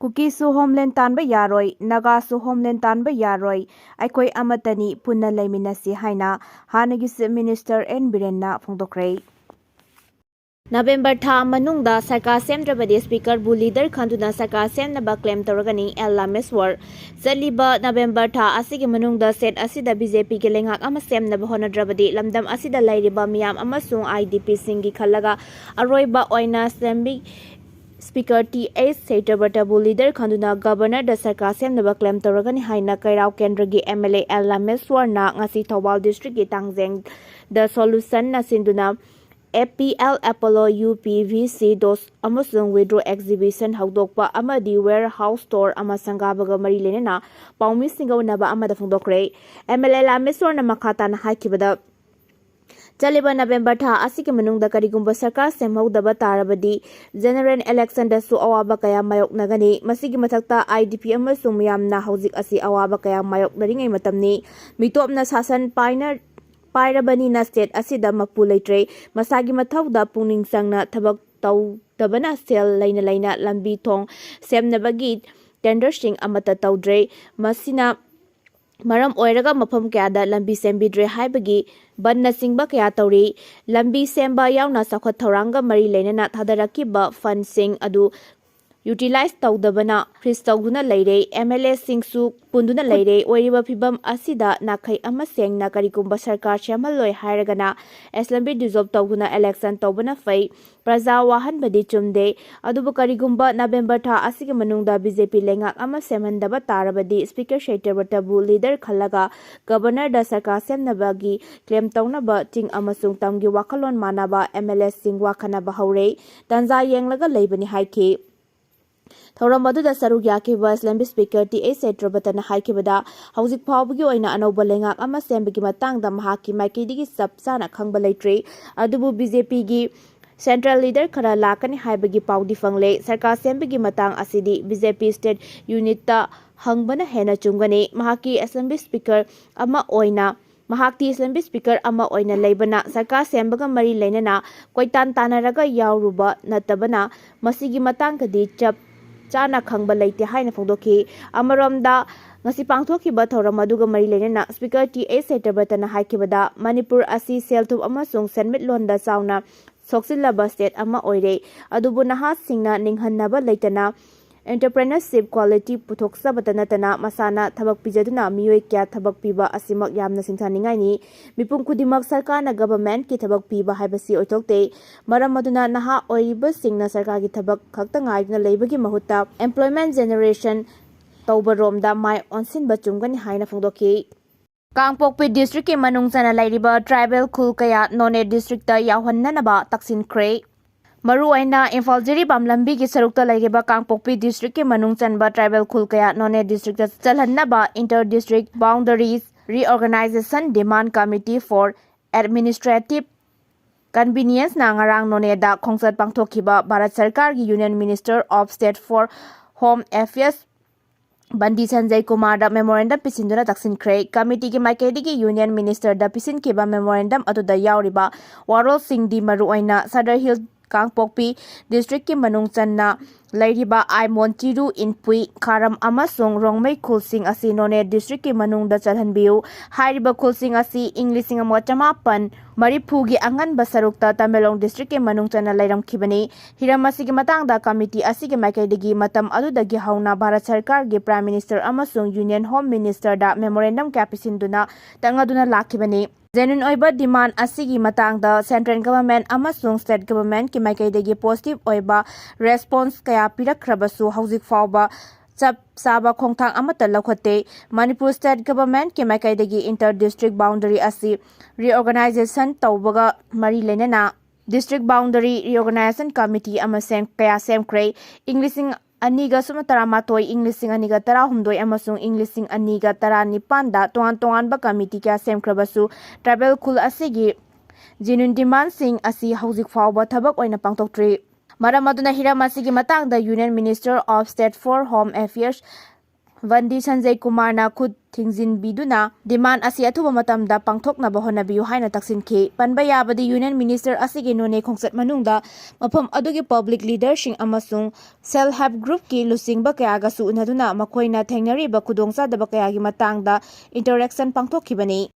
Kuki su Homeland Tanba Yaroi, Naga su Homeland Tanba Yaroi, Aikoi Amatani Punna Laiminasi Haina, Hanagis Minister N. Birenna Phongdokhre. November tha manungda Sarkar SEMNABA Speaker bu leader KHANDUNA Sarkar SEMNABA claim toragani LAMBI Zaliba November tha asigi manungda set asida BJP ge lengak ama SEMNABA honadrabadi lamdam asida LEIRIBA miyam amasung IDP singi khallaga aroiba oina SEMBI Speaker T.A. SEITYABRATA bu leader KHANDUNA Governor da Sarkar SEMNABA claim toragani haina Kairao Kendra gi MLA LAMBI na ngasi Thawal District gi Tangjeng the solution na sinduna APL Apollo UPVC dos amasung withdraw exhibition haudokpa amadi warehouse store ama sangabaga mari lenena paumi singawnaba amada Phongdokhre MLA LAMBI na makata na haikibada Chaliba November tha asiki manungda karigumba sarkar semhaudaba tarabadi general election da su awaba kaya mayoknagani masigi mathakta IDP amasung miyamna hauzik asi awaba kaya mayoknaringai matamni mitopna sasan pairabani na state asida mapu leitre masagi mathauda pungning sangna thabak tabana sel laina lambi thong semnabagi tender sing amata tawdre masina Maram oiraga mafam kayada lambi sembidre haibagi banna singba kaya tawri lambi semba yauna sakhat thoranga mari leinana thadarakiba fund sing adu utilize tawdabana freeze tawduna leire MLA singsu punduna leire oiriba phibam asida nakhai ama sengna karigumba sarkar chamaloi hairagana lambi dissolve tawduna election tawbana fai praja wahan badi chumde adubu karigumba November tha asigi manungda BJP lengak ama semhandaba tarabadi Speaker SEITYABRATA bu leader khallaga Governor da Sarkar SEMNABA gi claim tawnaba ting amasung tamgi wakalon manaba MLA sing wakhanaba haure tanza yenglaga leibani haiki Thauramadu saruk yakiba LAMBI Speaker T.A. SEITYABRATA na haikibada hauzik phawbagi oina anauba lengak ama sembagi matangda mahaki maikidigi sapsana khangba leitre adubu BJP gi Central leader khara lakani haibagi paudi fangle sarkar sembagi matang asidi BJP state unit ta hangbana hena chungani mahaki assembly speaker ama oina Mahakti LAMBI Speaker ama oina leibana sarkar sembaga mari leinana koitan tanaraga yauruba natabana masigi matangkadi chap chana khangba leite haina Phongdokhi amaromda ngasi pangthokiba thoram aduga mari leinana Speaker T.A. SEITYABRATA na haikibada Manipur asi selthup amasung senmit londa chauna soksilaba state ama oire adubu naha singna ninghannaba leitana entrepreneurship quality puthoksa natana masana thabak pijaduna miyoi kya thabak piba asimak yamna singthaningai ni mipum kudimak sarkar na government ki thabak piba haibasi oitokte maram maduna naha oiriba singna sarkar gi thabak khakta ngaina leibagi mahutta employment generation tawbaromda mai onsin bachumgani haina Phongdokhi Kangpokpi district ki Manung Channa LEIRIBA tribal KHUL kaya none district ta yawhannanaba taksinkhre Maru aina Imphal Jiribam lambi ki sarukta LEIRIBA Kangpokpi district ki Manung Channa tribal KHUL kaya none district ta chalhannaba inter district boundaries reorganization demand committee for administrative convenience na ngarang none da khongsat pangthokhiba Bharat Sarkar gi Union Minister of State for Home Affairs Bandi Sanjay Kumar da memorandum pisinduna taksinkhre committee ki maikedi ki Union Minister da pisin kiba memorandum atuda yauriba warol sing di maru aina Sadar Hill Kangpokpi district ki Manung Channa LEIRIBA ai Montiru Inpui Kharam amasung Rongmei khulsing asi none district ki manung da chalhanbiu hairiba khulsing asi English Chamapan Maripugi angan basarukta Tamelong district ki Manung Channa leiramkhibani hiramasi ki matangda committee asi ki maikaidagi matam adudagi hauna Bharat Sarkar gi Prime Minister amasung Union Home Minister da memorandum kapisinduna tangaduna lakhibani Genuine oiba demand asigi matangda central government amasung state government ki maikaidagi positive oiba response kaya pirakrabasu hauzik fawba chap saba khongthang amata lakhate Manipur state government ki maikaidagi inter district boundary asi reorganization tawbaga mari lenana district boundary reorganization committee amasem kaya semkhre English Aniga Sumataramatoi English Aniga Tarahumdoi amasung English Aniga Taranipan da tongan ba committee kya semkrabasu tribal KHUL asigi genuine demand sing asi hauzik fawba thabak oina pangtoktre Maramaduna hiramasi gi matangda Union Minister of State for Home Affairs Vandi Sanjay Kumarna khud thingzinbiduna demand asi athuba matamda pangthoknaba honabiyu haina taksinki panba yabadi Union Minister asigi none khongsat manungda mafam adugi public leadership amasung self help group ki lusingba kayaga su unaduna makoina thengnariba khudongsadaba kayagi matangda interaction pangthokhibani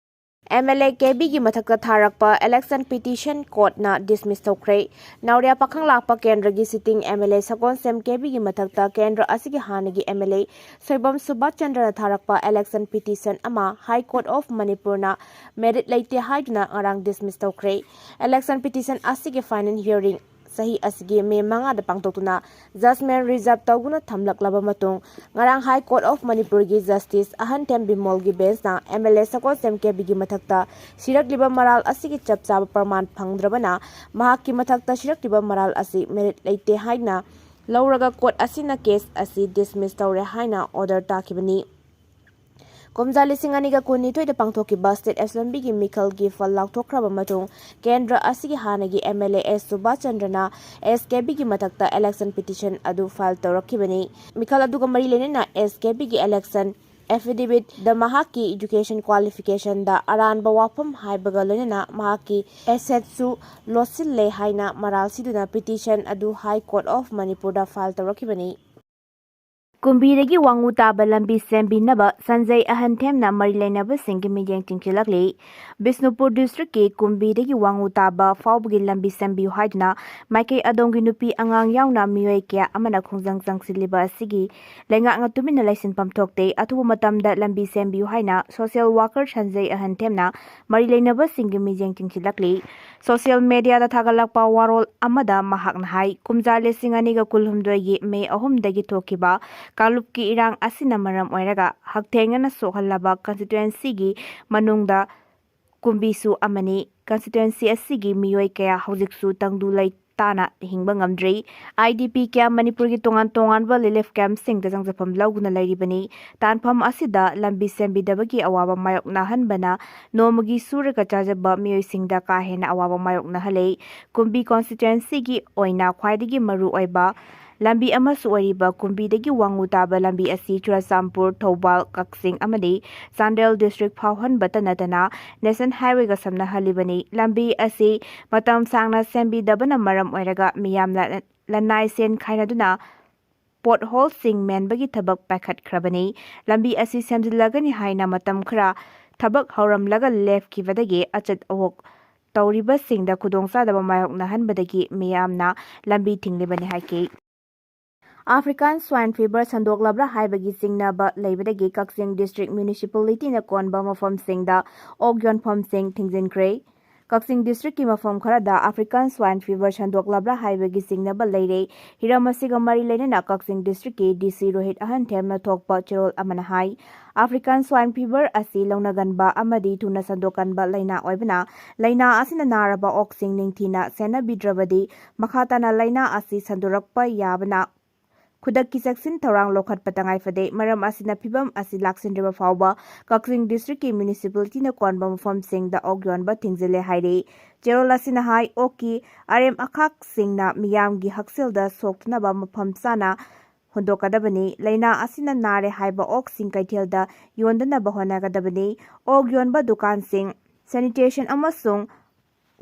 MLA KB gi mathakta tharakpa election petition court na dismiss tokre nauria pakhang lakpa kendra gi sitting MLA sakon sem KB gi mathakta kendra asigi hanagi MLA soibam subhat chandra tharakpa election petition ama High Court of Manipur na merit leite haiduna ngarang dismiss tokre election petition asigi final hearing sahi asigi me manga da pangtokuna judgment reserve tawguna thamlaklaba matung ngarang High Court of Manipur gi justice ahan tem bimol gi bench na MLA sakon sem KB gi mathakta sirakliba maral asigi chapchaba praman phangdrabana mahakki mathakta sirakliba maral asi merit leite haina lauraga court asina case asi dismiss tawre haina order takibani Komja lising aniga kuni toida pangthokiba state assembly gi mikhal gi fal laukthokraba matung kendra asigi hanagi MLA S Subhash Chandrana SKB gi mathakta election petition adu file tawrakibani mikhal aduga mari lenena SKB gi election affidavit da mahaki education qualification da aranba wafam haibaga lenena mahaki asset su losille haina maral siduna petition adu High Court of Manipur da file tawrakibani Kumbi dagi WANGOO TABA LAMBI SEMNABA Sanjay Ahanthemna mari lainaba singi mijeng tingchilakli Bisnupur district ki Kumbi dagi WANGOO TABA fawbagi lambi sembi haidna maikei adongi nupi angang yauna miyoi kya amana khongjang changsiliba asigi lenga nga tumina laisin pamthokte athubu matamda lambi sembi haina social worker Sanjay Ahanthemna mari lainaba singi mijeng tingchilakli social media da thagalakpa warol amada mahakna hai kumja lesingani ga kulhumdoi gi me ahum dagi thokiba Kalupki irang asina maram oiraga haktengana sohallaba constituency gi manungda kumbisu amani constituency asigi miyoi kaya hojiksu tangdu lai tana hingba ngamdri IDP kya Manipur gi tongan ba relief camp sing da jangjapam lauguna lairibani tanpham asida lambi sembi dabagi awaba mayok nahan bana nomagi suraga chajaba miyoi singda ka hena awaba mayok nahale kumbi constituency gi oina khwaidigi maru oiba Lambi amasu oriba Kumbi dagi WANGOO TABA lambi asi Churasampur Thobal Kaksing amadi Sandel district phauhan batanatana National Highway ga samna halibani lambi asi matam sangna sembi dabana maram oiraga miyamna lanai sen khainaduna pothole sing menbagi thabak pakhat khrabani lambi asi semjilagani haina matam khra thabak hauramlaga left kivadagi achat awok tawriba singda khudongsadaba mayok nahanbadagi miyamna lambi thinglibani haiki African swine fever sandoklabra haibagi singnaba leibadagi Kaksing district municipality na konba mafam singda ogyon phom sing thingjinkre Kaksing district ki mafam kharada African swine fever sandoklabra haibagi singnaba leire hiramasiga mari leinena Kaksing district ki DC Rohit Ahanthemna thokpa cherol amana hai African swine fever asi launaganba amadi tuna sandokanba laina oibana laina asina naraba oksing ningthina sena bidrabadi makhatana laina asi sandorakpa yabana Kudaki seksin tharang lokhat patangai fade maram asina phibam asi laksindriba fawba Kaksing district ki municipality na konba mafam singda ogyon ba thingzile haire Cherol asina hai oki RM akhak singna miyam gi haksilda soktnaba mafam sana hundokadabani laina asina nare haiba ok sing kaithelda yondana bahonakadabani ogyon ba dukan sing sanitation amasung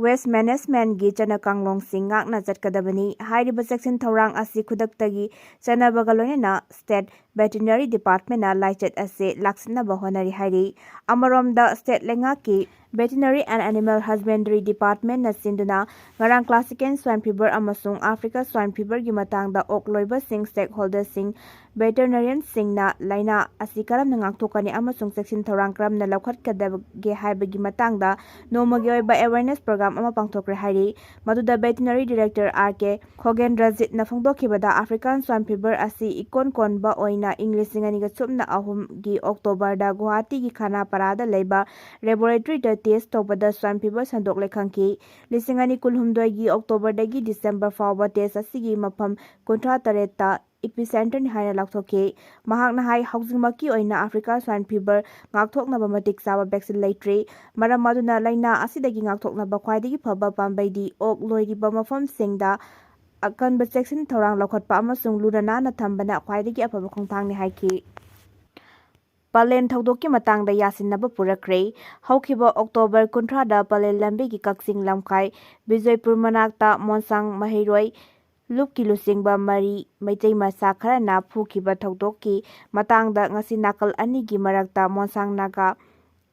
Waste Management gi chana kanglong sing ngakna chatkadabani hairiba section thorang asi khudaktagi chana bagalonena State Veterinary Department na laichet ase laksina bahonari hairi amaromda state lenga ki Veterinary and Animal Husbandry Department na sinduna ngarang classical swine fever amasung Africa swine fever gi matangda okloiba sing stakeholders sing veterinarian sing na laina asi karam na ngakthokani amasung section thorang karam na laukhat kadabge haibagi matangda nomagi oiba awareness program ama pangthokre hairi maduda veterinary director RK Khogendrajit na phongdokhibada African swine fever asi ikon konba oina English singani ga chupna ahum gi October da Guwahati gi khana parada leiba laboratory da test tobada swine fever sandok lekhanki lisingani kulhumdoi gi October dagi December fawba test asigi mafam 38 ta epicenter ni haina lakthoke mahakna hai haujingmaki oina Africa swine fever ngakthoknaba matik saba vaccine leitre maram maduna laina asidagi ngakthoknaba khwaidagi phaba pambaidi ok loiriba mafam singda akanba section thorang lokhatpa amasung lurana na thambana khwaidagi afaba khongthangni haiki plan ꯊꯧꯗꯣꯛꯀꯤ ꯃꯇꯥꯡꯗ ꯌꯥꯁꯤꯟꯅꯕ ꯄꯨꯔꯛꯈ꯭ꯔꯦ꯫ ꯍꯧꯈꯤꯕ October 30ꯗ plan ꯂꯝꯕꯤꯒꯤ ꯀꯛꯆꯤꯡ ꯂꯝꯈꯥꯏ ꯕꯤꯖꯣꯏꯄꯨꯔ ꯃꯅꯥꯛꯇ ꯃꯣꯟꯁꯥꯡ ꯃꯍꯩꯔꯣꯏ ꯂꯨꯞꯀꯤ ꯂꯨꯆꯤꯡꯕ 4 ꯃꯩꯇꯩ ꯃꯆꯥ ꯈꯔꯅ ꯐꯨꯈꯤꯕ ꯊꯧꯗꯣꯛꯀꯤ ꯃꯇꯥꯡꯗ ꯉꯁꯤ ꯅꯥꯀꯜ ꯑꯅꯤꯒꯤ ꯃꯔꯛꯇ ꯃꯣꯟꯁꯥꯡ ꯅꯥꯒꯥ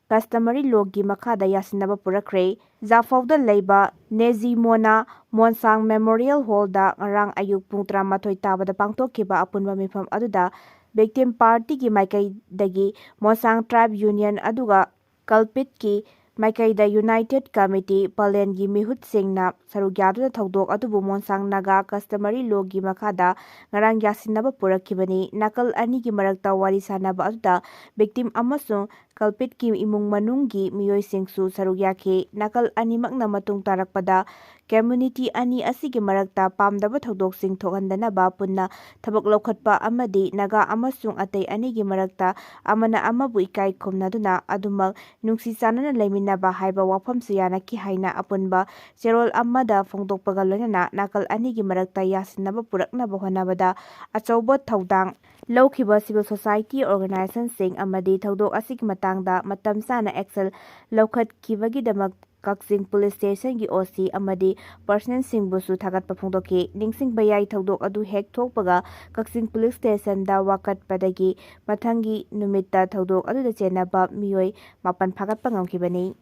ꯀꯁꯇꯃꯔꯤ ꯂꯣꯒꯤ ꯃꯈꯥꯗ ꯌꯥꯁꯤꯟꯅꯕ ꯄꯨꯔꯛꯈ꯭ꯔꯦ꯫ ꯖꯥꯐꯧꯗ ꯂꯩꯕ ꯅꯦꯖꯤꯃꯣꯅ ꯃꯣꯟꯁꯥꯡ ꯃꯦꯃꯣꯔꯤꯌꯦꯜ ꯍꯣꯜꯗ ꯉꯔꯥꯡ ꯑꯌꯨꯛ ꯄꯨꯡ 13 ꯇꯥꯕꯗ ꯄꯥꯡꯊꯣꯛꯈꯤꯕ ꯑꯄꯨꯟꯕ ꯃꯤꯐꯝ ꯑꯗꯨꯗ ꯚꯤꯛꯇꯤꯝ ꯄꯥꯔꯇꯤꯒꯤ ꯃꯥꯏꯀꯩꯗꯒꯤ ꯃꯣꯟꯁꯥꯡ ꯇ꯭ꯔꯥꯏꯕ ꯌꯨꯅꯤꯌꯟ ꯑꯗꯨꯒ ꯀꯜꯄꯤꯠꯀꯤ ꯃꯥꯏꯀꯩꯗ ꯌꯨꯅꯥꯏꯇꯦꯗ ꯀꯝꯃꯤꯇꯤ ꯄꯂꯦꯟꯒꯤ ꯃꯤꯍꯨꯠꯁꯤꯡꯅ ꯁꯔꯨꯛ ꯌꯥꯗꯨꯅ ꯊꯧꯗꯣꯛ ꯑꯗꯨꯕꯨ ꯃꯣꯟꯁꯥꯡ ꯅꯥꯒꯥ ꯀꯁꯇꯃꯔꯤ ꯂꯣꯒꯤ ꯃꯈꯥꯗ ꯉꯔꯥꯡ ꯌꯥꯁꯤꯟꯅꯕ ꯄꯨꯔꯛꯈꯤꯕꯅꯤ꯫ ꯅꯥꯀꯜ ꯑꯅꯤꯒꯤ ꯃꯔꯛꯇ ꯋꯥꯔꯤ ꯁꯥꯅꯕ ꯑꯗꯨꯗ ꯚꯤꯛꯇꯤꯝ ꯑꯃꯁꯨꯡ ꯀꯜꯄꯤꯠꯀꯤ ꯏꯃꯨꯡ ꯃꯅꯨꯡꯒꯤ ꯃꯤꯑꯣꯏꯁꯤꯡꯁꯨ ꯁꯔꯨꯛ ꯌꯥꯈꯤ꯫ ꯅꯥꯀꯜ ꯑꯅꯤꯃꯛꯅ ꯃꯇꯨꯡ ꯇꯥꯔꯛꯄꯗ ꯀꯝꯃ꯭ꯌꯨꯅꯤꯇꯤ ꯑꯅꯤ ꯑꯁꯤꯒꯤ ꯃꯔꯛꯇ ꯄꯥꯝꯗꯕ ꯊꯧꯗꯣꯛꯁꯤꯡ ꯊꯣꯛꯍꯟꯗꯅꯕ ꯄꯨꯟꯅ ꯊꯕꯛ ꯂꯧꯈꯠꯄ ꯑꯃꯗꯤ ꯅꯥꯒꯥ ꯑꯃꯁꯨꯡ ꯑꯇꯩ ꯑꯅꯤꯒꯤ ꯃꯔꯛꯇ ꯑꯃꯅ ꯑꯃꯕꯨ ꯏꯀꯥꯏ ꯈꯨꯝꯅꯗꯨꯅ ꯑꯗꯨꯃꯛ ꯅꯨꯡꯁꯤ ꯆꯥꯟꯅꯅ ꯂꯩꯃꯤꯟꯅꯕ ꯍꯥꯏꯕ ꯋꯥꯐꯝꯁꯨ ꯌꯥꯅꯈꯤ ꯍꯥꯏꯅ ꯑꯄꯨꯟꯕ ꯆꯦꯔꯣꯜ ꯑꯃꯗ ꯐꯣꯡꯗꯣꯛꯄꯒ ꯂꯣꯏꯅꯅ ꯅꯥꯀꯜ ꯑꯅꯤꯒꯤ ꯃꯔꯛꯇ ꯌꯥꯁꯤꯟꯅꯕ ꯄꯨꯔꯛꯅꯕ ꯍꯣꯠꯅꯕꯗ ꯑꯆꯧꯕ ꯊꯧꯗꯥꯡ ꯂꯧꯈꯤꯕ ꯁꯤꯚꯤꯜ ꯁꯣꯁꯥꯏꯇꯤ ꯑꯣꯔꯒꯅꯥꯏꯖꯦꯁꯟꯁꯤꯡ ꯑꯃꯗꯤ ꯊꯧꯗꯣꯛ ꯑꯁꯤꯒꯤ ꯃꯇꯥꯡꯗ ꯃꯇꯝ ꯆꯥꯅ ꯑꯦꯛꯁꯟ ꯂꯧꯈꯠꯈꯤꯕꯒꯤꯗꯃꯛ ꯀꯛꯆꯤꯡ ꯄꯨꯂꯤꯁ ꯁ꯭ꯇꯦꯁꯟꯒꯤ ꯑꯣ.ꯁꯤ ꯑꯃꯗꯤ ꯄꯔꯁꯅꯦꯜꯁꯤꯡꯕꯨꯁꯨ ꯊꯥꯒꯠꯄ ꯐꯣꯡꯗꯣꯛꯈꯤ꯫ ꯅꯤꯡꯁꯤꯡꯕ ꯌꯥꯏ ꯊꯧꯗꯣꯛ ꯑꯗꯨ ꯍꯦꯛ ꯊꯣꯛꯄꯒ ꯀꯛꯆꯤꯡ ꯄꯨꯂꯤꯁ ꯁ꯭ꯇꯦꯁꯟꯗ ꯋꯥꯀꯠꯄꯗꯒꯤ ꯃꯊꯪꯒꯤ ꯅꯨꯃꯤꯠꯇ ꯊꯧꯗꯣꯛ ꯑꯗꯨꯗ ꯆꯦꯟꯅꯕ ꯃꯤꯑꯣꯏ 9 ꯐꯥꯒꯠꯄ ꯉꯝꯈꯤꯕꯅꯤ꯫